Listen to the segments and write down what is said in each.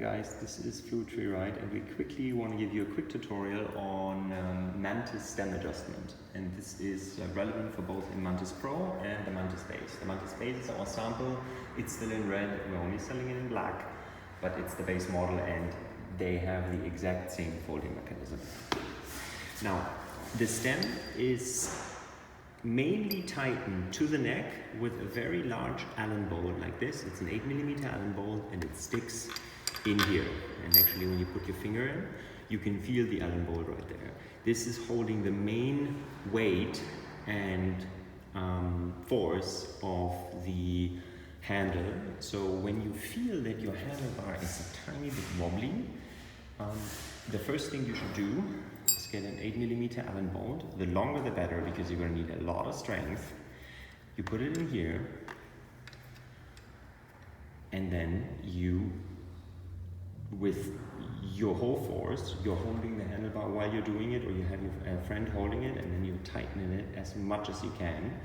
guys, this is Fluid Tree Ride, and we quickly want to give you a quick tutorial on Mantis stem adjustment. And this is relevant for both in Mantis Pro and the Mantis Base. The Mantis Base is our sample, it's still in red, we're only selling it in black, but it's the base model and they have the exact same folding mechanism. Now, the stem is mainly tightened to the neck with a very large Allen bolt like this. It's an 8mm Allen bolt and it sticks in here. And actually when you put your finger in, you can feel the Allen bolt right there. This is holding the main weight and force of the handle. So when you feel that your handlebar is a tiny bit wobbly, the first thing you should do is get an 8mm Allen bolt. The longer the better, because you're going to need a lot of strength. You put it in here, and then you, with your whole force, you're holding the handlebar while you're doing it, or you have your friend holding it, and then you're tightening it as much as you can,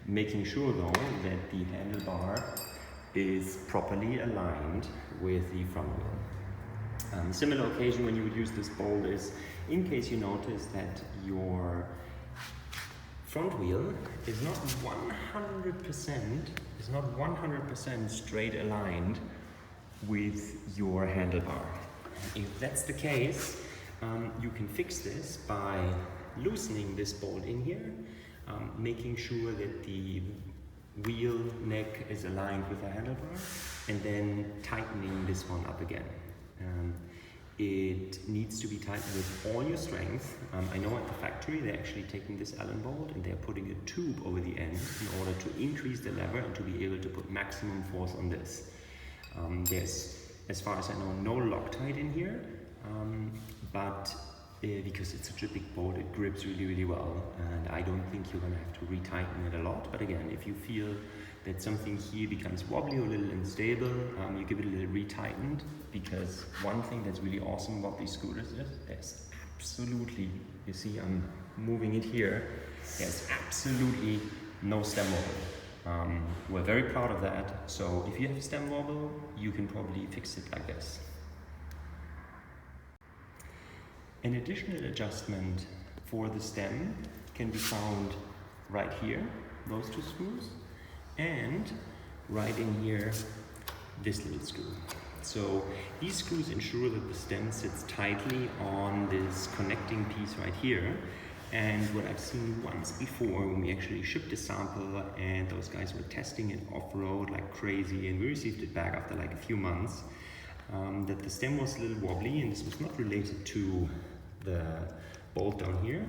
making sure though that the handlebar is properly aligned with the front wheel. Similar occasion when you would use this bolt is in case you notice that your front wheel is not 100% straight aligned with your handlebar. If that's the case, you can fix this by loosening this bolt in here, making sure that the wheel neck is aligned with the handlebar, and then tightening this one up again. It needs to be tightened with all your strength. I know at the factory they're actually taking this Allen bolt and they're putting a tube over the end in order to increase the lever and to be able to put maximum force on this. There's, as far as I know, no Loctite in here, but because it's such a big bolt, it grips really well, and I don't think you're gonna have to retighten it a lot. But again, if you feel that something here becomes wobbly or a little unstable, you give it a little retightened, because one thing that's really awesome about these scooters is there's absolutely, you see I'm moving it here, there's absolutely no stem wobble. We're very proud of that, so if you have stem wobble, you can probably fix it like this. An additional adjustment for the stem can be found right here, those two screws, and right in here, this little screw. So these screws ensure that the stem sits tightly on this connecting piece right here. And what I've seen once before when we actually shipped a sample and those guys were testing it off-road like crazy, and we received it back after like a few months, that the stem was a little wobbly, and this was not related to the bolt down here,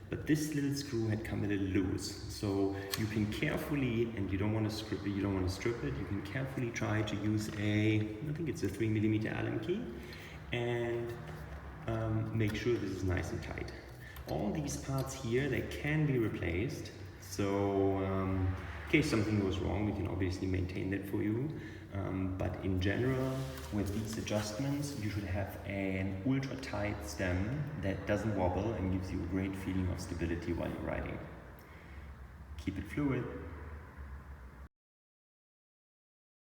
but this little screw had come a little loose. So you can carefully, and you don't want to strip it, you can carefully try to use I think it's a 3mm Allen key, and make sure this is nice and tight. All these parts here, they can be replaced. So in case something goes wrong, we can obviously maintain that for you. But in general, with these adjustments, you should have an ultra tight stem that doesn't wobble and gives you a great feeling of stability while you're riding. Keep it fluid.